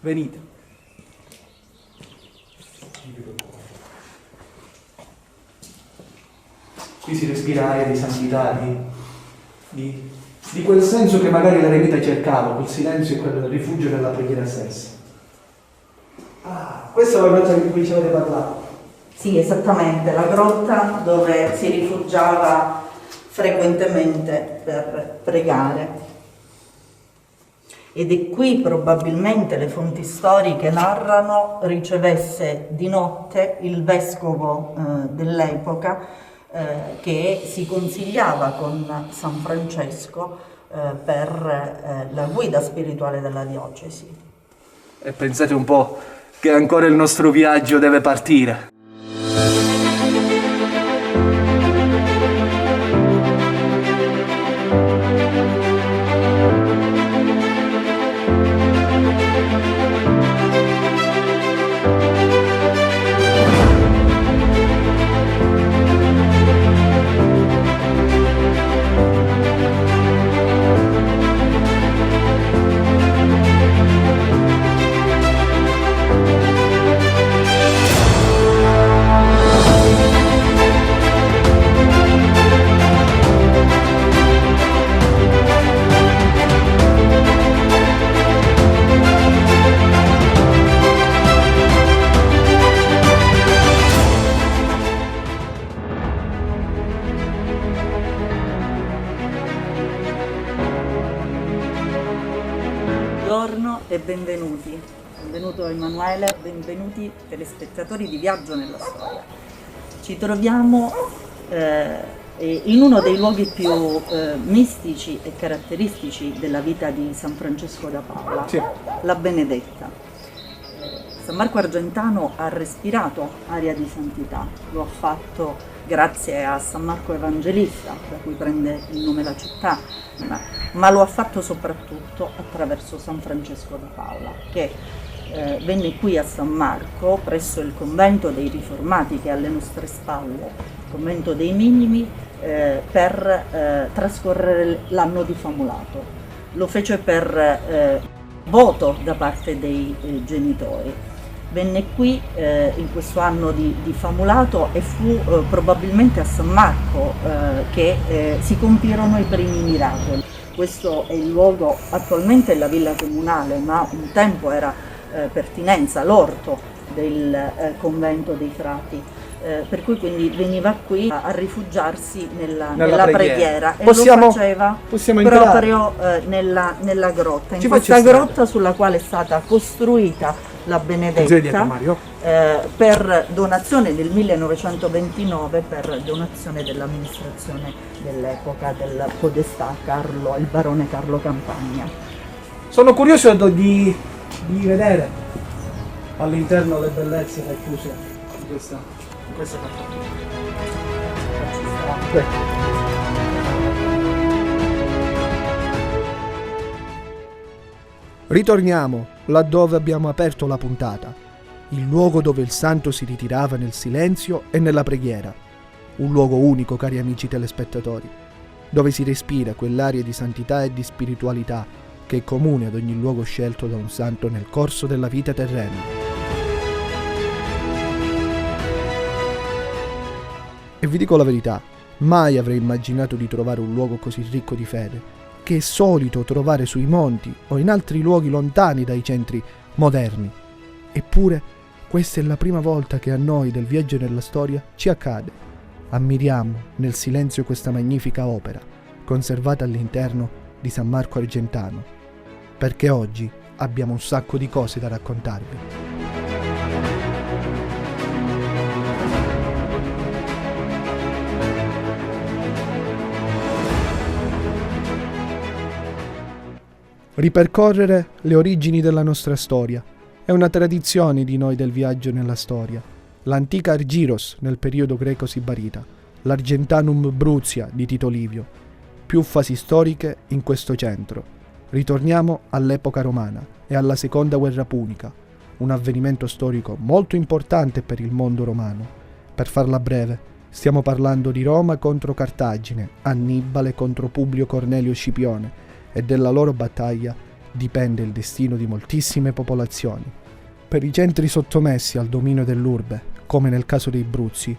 Venite. Qui si respira aria di santità, di quel senso che magari l'eremita cercava, quel silenzio e quel rifugio nella preghiera stessa. Questa è la grotta di cui ci avete parlato. Sì, esattamente, la grotta dove si rifugiava frequentemente per pregare. Ed è qui probabilmente le fonti storiche narrano ricevesse di notte il vescovo dell'epoca che si consigliava con San Francesco per la guida spirituale della diocesi. E pensate un po' che ancora il nostro viaggio deve partire. Buongiorno e benvenuti. Benvenuto Emanuele, benvenuti telespettatori di Viaggio nella Storia. Ci troviamo in uno dei luoghi più mistici e caratteristici della vita di San Francesco da Paola, sì, la Benedetta. San Marco Argentano ha respirato aria di santità, lo ha fatto grazie a San Marco Evangelista, da cui prende il nome la città, ma lo ha fatto soprattutto attraverso San Francesco da Paola, che venne qui a San Marco, presso il convento dei Riformati che è alle nostre spalle, il convento dei Minimi, per trascorrere l'anno di famulato. Lo fece per voto da parte dei genitori. Venne qui in questo anno di famulato e fu probabilmente a San Marco che si compirono i primi miracoli. Questo è il luogo, attualmente è la villa comunale, ma un tempo era pertinenza, l'orto del convento dei frati. Per cui quindi veniva qui a rifugiarsi nella preghiera e lo faceva proprio nella grotta, in questa grotta sulla quale è stata costruita la Benedetta per donazione nel 1929, per donazione dell'amministrazione dell'epoca del podestà il barone Carlo Campagna. Sono curioso di vedere all'interno le bellezze racchiuse in questa cartolina. Ritorniamo laddove abbiamo aperto la puntata, il luogo dove il santo si ritirava nel silenzio e nella preghiera. Un luogo unico, cari amici telespettatori, dove si respira quell'aria di santità e di spiritualità che è comune ad ogni luogo scelto da un santo nel corso della vita terrena. E vi dico la verità, mai avrei immaginato di trovare un luogo così ricco di fede, che è solito trovare sui monti o in altri luoghi lontani dai centri moderni. Eppure, questa è la prima volta che a noi del Viaggio nella Storia ci accade. Ammiriamo nel silenzio questa magnifica opera, conservata all'interno di San Marco Argentano, perché oggi abbiamo un sacco di cose da raccontarvi. Ripercorrere le origini della nostra storia è una tradizione di noi del Viaggio nella Storia. L'antica Argyros nel periodo greco-sibarita, l'Argentanum Bruzia di Tito Livio, più fasi storiche in questo centro. Ritorniamo all'epoca romana e alla seconda guerra punica, un avvenimento storico molto importante per il mondo romano. Per farla breve, stiamo parlando di Roma contro Cartagine, Annibale contro Publio Cornelio Scipione, e della loro battaglia dipende il destino di moltissime popolazioni. Per i centri sottomessi al dominio dell'urbe, come nel caso dei Bruzzi,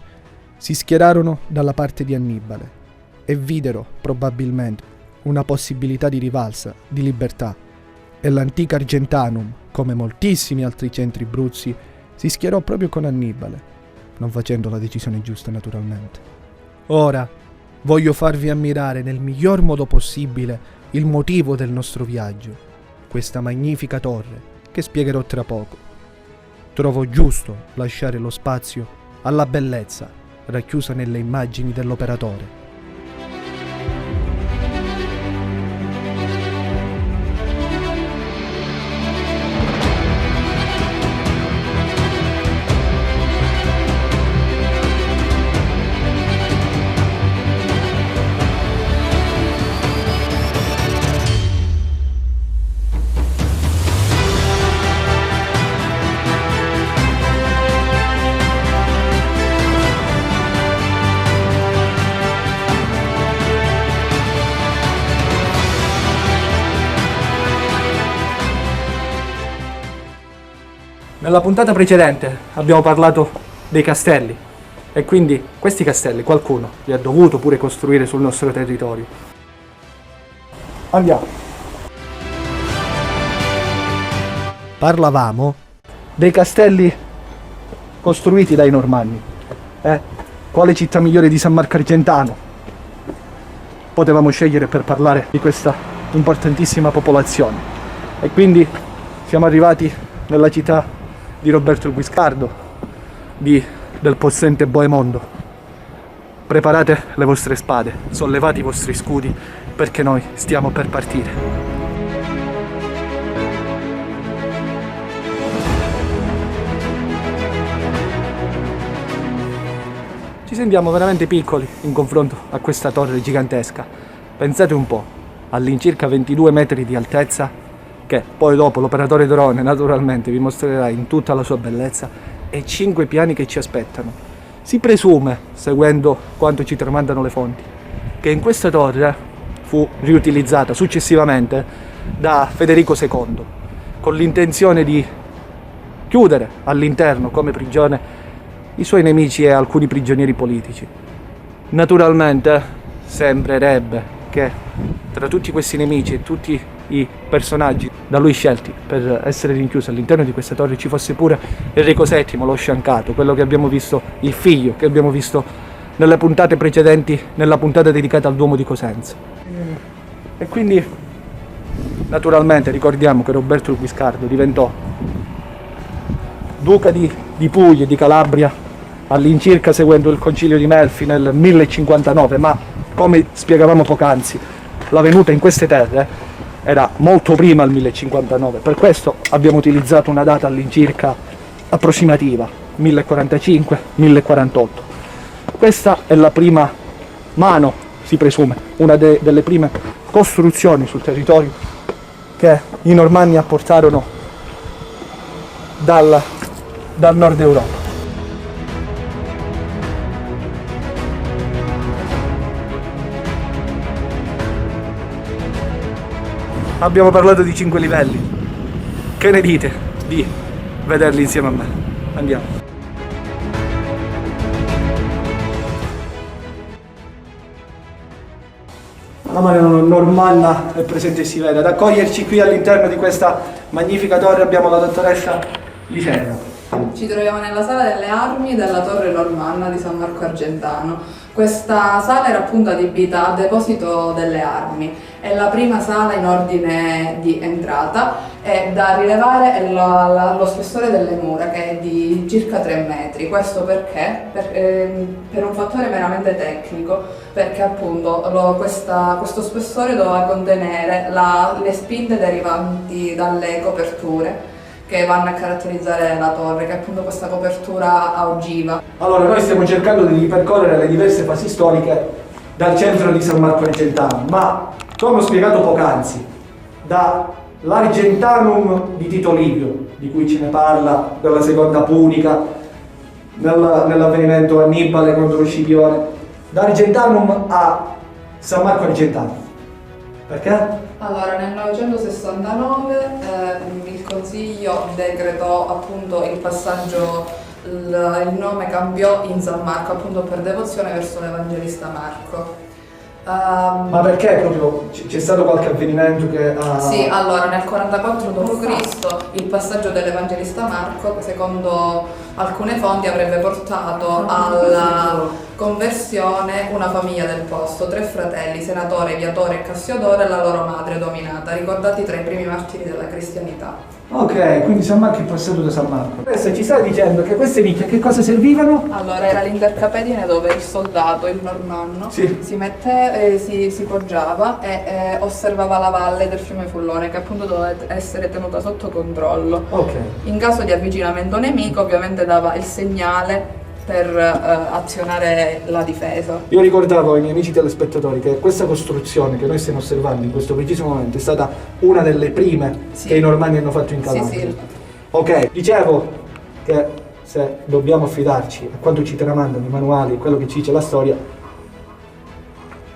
si schierarono dalla parte di Annibale e videro, probabilmente, una possibilità di rivalsa, di libertà, e l'antica Argentanum, come moltissimi altri centri Bruzzi, si schierò proprio con Annibale, non facendo la decisione giusta naturalmente. Ora voglio farvi ammirare nel miglior modo possibile il motivo del nostro viaggio, questa magnifica torre che spiegherò tra poco. Trovo giusto lasciare lo spazio alla bellezza racchiusa nelle immagini dell'operatore. Nella puntata precedente abbiamo parlato dei castelli e quindi questi castelli qualcuno li ha dovuto pure costruire sul nostro territorio. Andiamo. Parlavamo Dei castelli costruiti dai Normanni. Quale città migliore di San Marco Argentano potevamo scegliere per parlare di questa importantissima popolazione? E quindi siamo arrivati nella città di Roberto il Guiscardo, del possente Boemondo. Preparate le vostre spade, sollevate i vostri scudi, perché noi stiamo per partire. Ci sentiamo veramente piccoli in confronto a questa torre gigantesca. Pensate un po', all'incirca 22 metri di altezza, che poi dopo l'operatore drone naturalmente vi mostrerà in tutta la sua bellezza, e 5 piani che ci aspettano. Si presume, seguendo quanto ci tramandano le fonti, che in questa torre fu riutilizzata successivamente da Federico II, con l'intenzione di chiudere all'interno come prigione i suoi nemici e alcuni prigionieri politici. Naturalmente sembrerebbe che tra tutti questi nemici e tutti i personaggi da lui scelti per essere rinchiusi all'interno di questa torre ci fosse pure Enrico VII, lo sciancato, quello che abbiamo visto, il figlio che abbiamo visto nelle puntate precedenti, nella puntata dedicata al Duomo di Cosenza. E quindi naturalmente ricordiamo che Roberto il Guiscardo diventò duca di Puglia e di Calabria all'incirca seguendo il concilio di Melfi nel 1059, ma come spiegavamo poc'anzi la venuta in queste terre era molto prima del 1059, per questo abbiamo utilizzato una data all'incirca approssimativa, 1045-1048. Questa è la prima mano, si presume, una delle prime costruzioni sul territorio che i Normanni apportarono dal nord Europa. Abbiamo parlato di 5 livelli. Che ne dite di vederli insieme a me? Andiamo. La mano normanna è presente e si vede. Ad accoglierci qui all'interno di questa magnifica torre abbiamo la dottoressa Licenna. Ci troviamo nella sala delle armi della torre normanna di San Marco Argentano. Questa sala era appunto adibita a deposito delle armi. È la prima sala in ordine di entrata e da rilevare è lo spessore delle mura, che è di circa 3 metri. Questo perché? Per un fattore meramente tecnico, perché appunto questo spessore doveva contenere le spinte derivanti dalle coperture che vanno a caratterizzare la torre, che è appunto questa copertura a ogiva. Allora, noi stiamo cercando di ripercorrere le diverse fasi storiche dal centro di San Marco Argentano, ma come ho spiegato poc'anzi, dall'Argentanum di Tito Livio, di cui ce ne parla della seconda punica, nell'avvenimento Annibale contro Scipione, da Argentanum a San Marco Argentano. Perché? Allora, nel 969 il Consiglio decretò appunto il passaggio, il nome cambiò in San Marco appunto per devozione verso l'Evangelista Marco. Ma perché proprio c'è stato qualche avvenimento che ha... Sì, allora nel 44 d.C. il passaggio dell'Evangelista Marco, secondo alcune fonti, avrebbe portato alla conversione una famiglia del posto, 3 fratelli, Senatore, Viatore e Cassiodoro, e la loro madre Dominata, ricordati tra i primi martiri della cristianità. Ok, quindi San Marco è passato da San Marco. Adesso ci stai dicendo che queste nicchie a che cosa servivano? Allora, era l'intercapedine dove il soldato, il normanno, Sì. si poggiava e osservava la valle del fiume Fullone, che appunto doveva essere tenuta sotto controllo. Ok. In caso di avvicinamento nemico, ovviamente dava il segnale per azionare la difesa. Io ricordavo ai miei amici telespettatori che questa costruzione che noi stiamo osservando in questo preciso momento è stata una delle prime Sì. che i normanni hanno fatto in Calabria. Sì. Ok, dicevo che se dobbiamo affidarci a quanto ci tramandano i manuali e quello che ci dice la storia,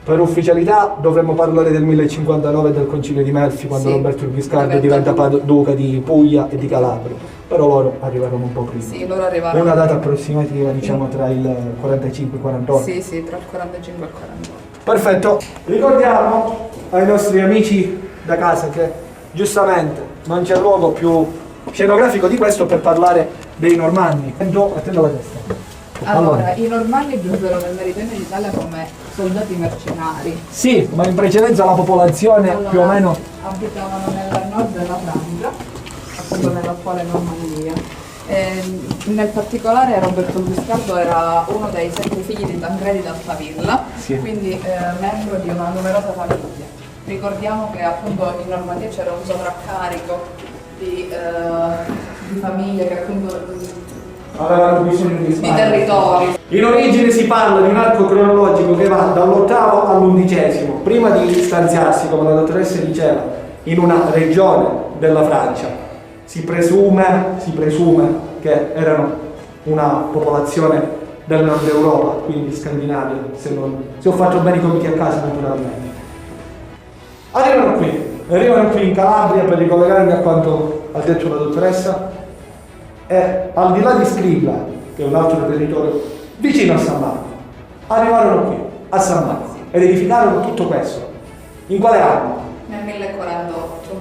per ufficialità dovremmo parlare del 1059 del Concilio di Melfi, quando Sì, Roberto il Guiscardo diventa diventa duca di Puglia e di Calabria, però loro arrivarono un po' prima. Sì, loro arrivarono. Una data approssimativa, diciamo, tra il 45 e il 48. Sì, tra il 45 e il 48. Perfetto, ricordiamo ai nostri amici da casa che giustamente non c'è luogo più scenografico di questo per parlare dei normanni. Attendo la testa. Allora, i normanni giunsero nel meridione d'Italia come soldati mercenari. Sì, ma in precedenza la popolazione Allora, più o meno... abitavano nel nord della Francia, appunto nell'attuale Normandia. Nel particolare Roberto il Guiscardo era uno dei 7 figli di Tancredi d'Altavilla, Sì. quindi membro di una numerosa famiglia. Ricordiamo che appunto in Normandia c'era un sovraccarico di famiglie che appunto avevano bisogno di di territori. In origine si parla di un arco cronologico che va dall'8° all'11°, prima di stanziarsi, come la dottoressa diceva, in una regione della Francia. Si presume che erano una popolazione del nord Europa, quindi Scandinavia, se ho fatto bene i compiti a casa naturalmente. Arrivano qui in Calabria, per ricollegarmi a quanto ha detto la dottoressa, e al di là di Scribla, che è un altro territorio vicino a San Marco, arrivarono qui, a San Marco, ed edificarono tutto questo. In quale anno? Nel 1048.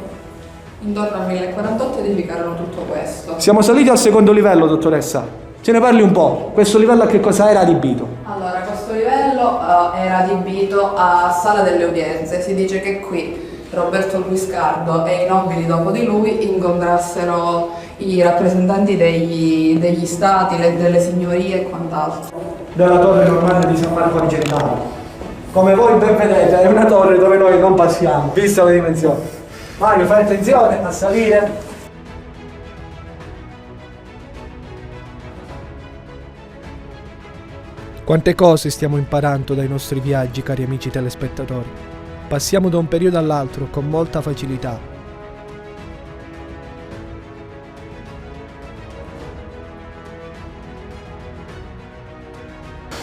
Intorno al 1048 edificarono tutto questo. Siamo saliti al secondo livello, dottoressa. Ce ne parli un po'. Questo livello a che cosa era adibito? Allora, questo livello era adibito a sala delle udienze. Si dice che qui Roberto il Guiscardo e i nobili dopo di lui incontrassero i rappresentanti degli stati, delle signorie e quant'altro. Della torre normanna di San Marco Argentano. Come voi ben vedete, è una torre dove noi non passiamo, vista le dimensioni. Mario, fai attenzione a salire. Quante cose stiamo imparando dai nostri viaggi, cari amici telespettatori. Passiamo da un periodo all'altro con molta facilità.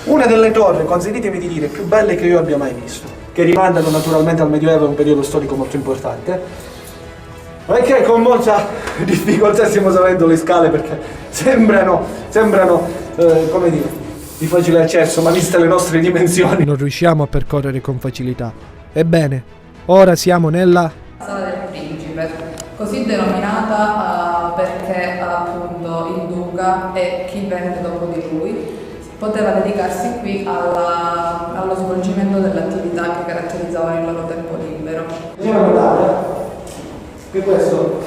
Una delle torri, consentitemi di dire, più belle che io abbia mai visto, che rimandano naturalmente al Medioevo, è un periodo storico molto importante, perché con molta difficoltà stiamo salendo le scale perché sembrano come dire, di facile accesso, ma viste le nostre dimensioni Non riusciamo a percorrere con facilità. Ebbene, ora siamo nella... Sala del Principe, così denominata perché appunto il duca e chi venne dopo di lui poteva dedicarsi qui allo svolgimento dell'attività che caratterizzavano il loro tempo libero. Bisogna notare che questo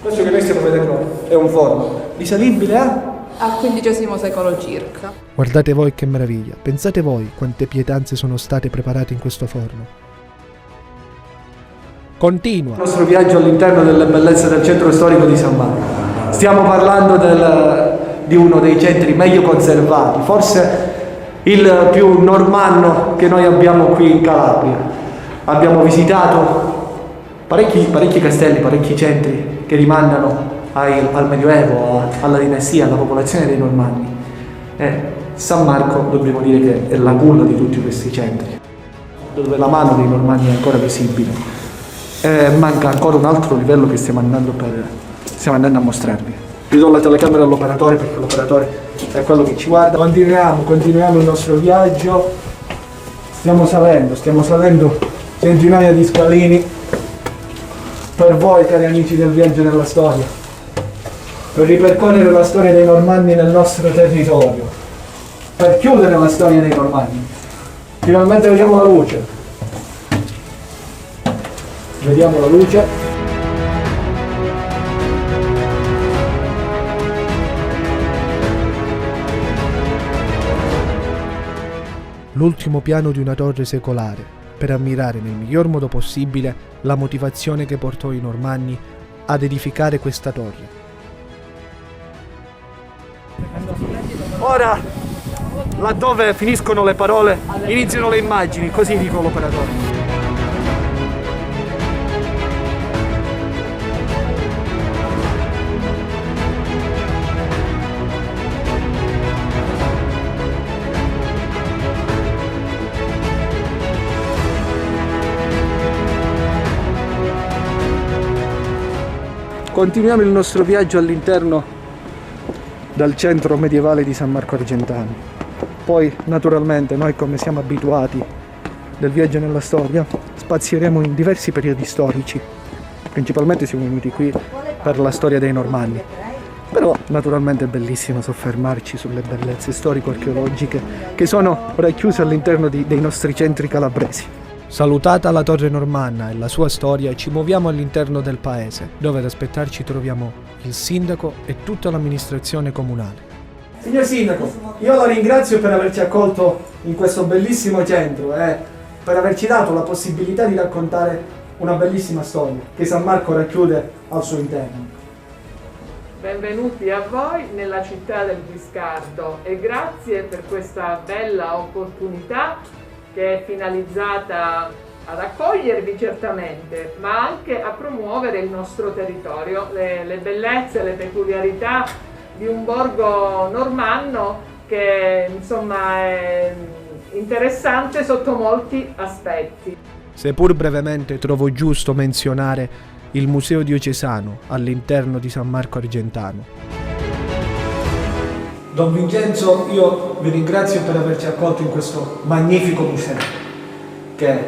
che noi stiamo vedendo è un forno risalibile Al XV secolo circa. Guardate voi che meraviglia, pensate voi quante pietanze sono state preparate in questo forno. Continua. il nostro viaggio all'interno delle bellezze del centro storico di San Marco. Stiamo parlando di uno dei centri meglio conservati, forse il più normanno che noi abbiamo qui in Calabria. Abbiamo visitato parecchi castelli, parecchi centri che rimandano al Medioevo, alla dinastia, alla popolazione dei Normanni. San Marco dobbiamo dire che è la culla di tutti questi centri. dove la mano dei Normanni è ancora visibile. Manca ancora un altro livello che stiamo andando a mostrarvi. Vi do la telecamera all'operatore perché l'operatore è quello che ci guarda. Continuiamo il nostro viaggio. Stiamo salendo centinaia di scalini per voi, cari amici del viaggio nella storia, per ripercorrere la storia dei Normanni nel nostro territorio, per chiudere la storia dei Normanni. Finalmente vediamo la luce. Vediamo la luce. L'ultimo piano di una torre secolare, per ammirare nel miglior modo possibile la motivazione che portò i Normanni ad edificare questa torre. Ora, laddove finiscono le parole, iniziano le immagini, così dico l'operatore. Continuiamo il nostro viaggio all'interno del centro medievale di San Marco Argentano. Poi, naturalmente, noi come siamo abituati del viaggio nella storia, spazieremo in diversi periodi storici. Principalmente siamo venuti qui per la storia dei Normanni. Però, naturalmente, è bellissimo soffermarci sulle bellezze storico-archeologiche che sono racchiuse all'interno dei nostri centri calabresi. Salutata la torre normanna e la sua storia, ci muoviamo all'interno del paese, dove ad aspettarci troviamo il sindaco e tutta l'amministrazione comunale. Signor Sindaco, io la ringrazio per averci accolto in questo bellissimo centro e per averci dato la possibilità di raccontare una bellissima storia che San Marco racchiude al suo interno. Benvenuti a voi nella città del Guiscardo e grazie per questa bella opportunità che è finalizzata ad accogliervi certamente, ma anche a promuovere il nostro territorio, le bellezze, le peculiarità di un borgo normanno che insomma è interessante sotto molti aspetti. Seppur brevemente trovo giusto menzionare il Museo Diocesano all'interno di San Marco Argentano. Don Vincenzo, io vi ringrazio per averci accolto in questo magnifico museo che,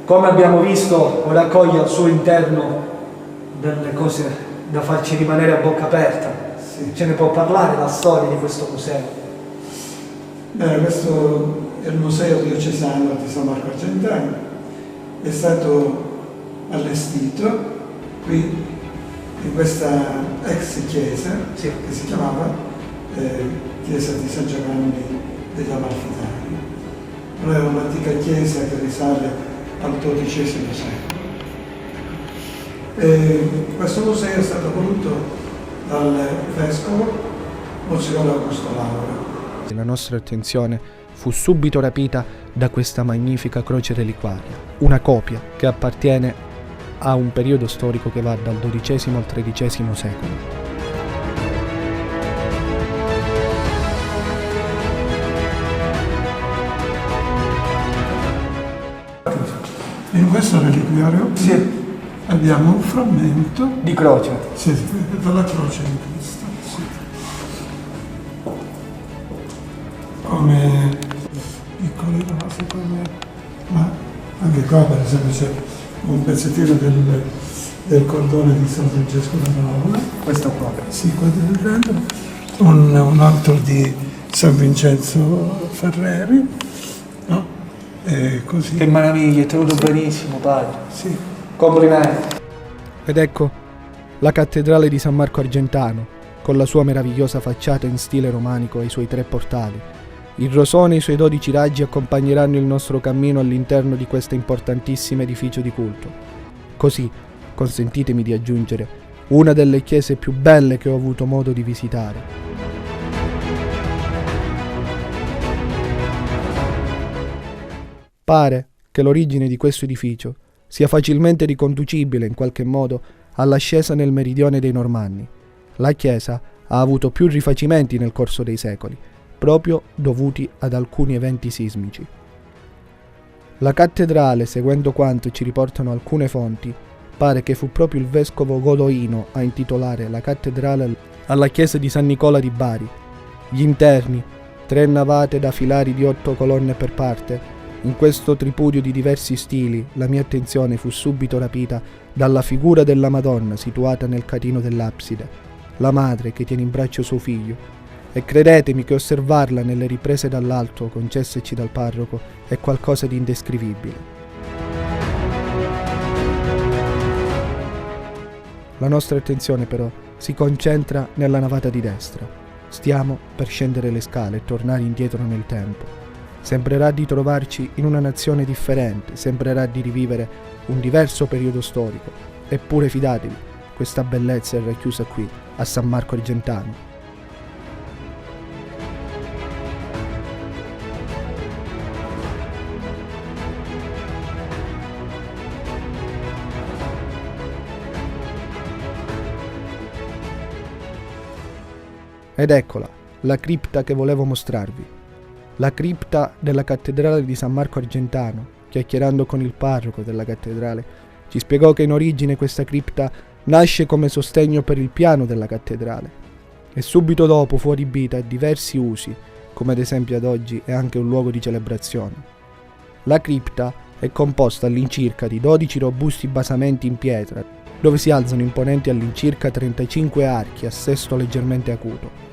come abbiamo visto, raccoglie al suo interno delle cose da farci rimanere a bocca aperta. Sì. Ce ne può parlare la storia di questo museo? Questo è il Museo Diocesano di San Marco Argentano, è stato allestito qui in questa ex chiesa, sì, che si chiamava chiesa di San Giovanni degli Amalfitani. È un'antica chiesa che risale al XII secolo. Questo museo è stato voluto dal vescovo Monsignor Augusto Laura. La nostra attenzione fu subito rapita da questa magnifica croce reliquaria, una copia che appartiene a un periodo storico che va dal XII al XIII secolo. In questo reliquiario abbiamo un frammento di croce. Sì, della croce di Cristo. Sì. Come piccole cose, ma anche qua per esempio c'è un pezzettino del cordone di San Francesco da Paola. Questo qua. Sì, qua dentro. Un altro di San Vincenzo Ferreri. No? Così. Che meraviglia, è tenuto benissimo, padre. Sì. Complimenti. Ed ecco la cattedrale di San Marco Argentano, con la sua meravigliosa facciata in stile romanico e i suoi 3 portali. Il rosone e i suoi 12 raggi accompagneranno il nostro cammino all'interno di questo importantissimo edificio di culto. Così, consentitemi di aggiungere, una delle chiese più belle che ho avuto modo di visitare. Pare che l'origine di questo edificio sia facilmente riconducibile in qualche modo all'ascesa nel meridione dei Normanni. La chiesa ha avuto più rifacimenti nel corso dei secoli, proprio dovuti ad alcuni eventi sismici. La cattedrale, seguendo quanto ci riportano alcune fonti, pare che fu proprio il vescovo Godoino a intitolare la cattedrale alla chiesa di San Nicola di Bari. Gli interni, 3 navate da filari di 8 colonne per parte. In questo tripudio di diversi stili la mia attenzione fu subito rapita dalla figura della Madonna situata nel catino dell'abside, la madre che tiene in braccio suo figlio, e credetemi che osservarla nelle riprese dall'alto concesseci dal parroco è qualcosa di indescrivibile. La nostra attenzione però si concentra nella navata di destra. Stiamo per scendere le scale e tornare indietro nel tempo. Sembrerà di trovarci in una nazione differente, sembrerà di rivivere un diverso periodo storico. Eppure fidatevi, questa bellezza è racchiusa qui, a San Marco Argentano. Ed eccola, la cripta che volevo mostrarvi. La cripta della cattedrale di San Marco Argentano. Chiacchierando con il parroco della cattedrale, ci spiegò che in origine questa cripta nasce come sostegno per il piano della cattedrale e subito dopo fu adibita a diversi usi, come ad esempio ad oggi è anche un luogo di celebrazione. La cripta è composta all'incirca di 12 robusti basamenti in pietra, dove si alzano imponenti all'incirca 35 archi a sesto leggermente acuto.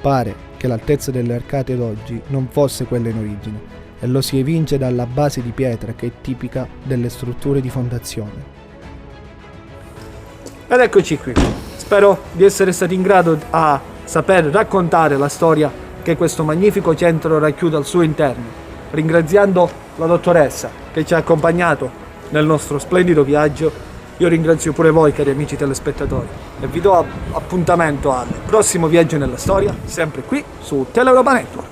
Pare che l'altezza delle arcate d'oggi non fosse quella in origine, e lo si evince dalla base di pietra che è tipica delle strutture di fondazione. Ed eccoci qui. Spero di essere stati in grado a saper raccontare la storia che questo magnifico centro racchiude al suo interno, ringraziando la dottoressa che ci ha accompagnato nel nostro splendido viaggio. Io ringrazio pure voi, cari amici telespettatori, e vi do appuntamento al prossimo viaggio nella storia, sempre qui su Teleuropa Network.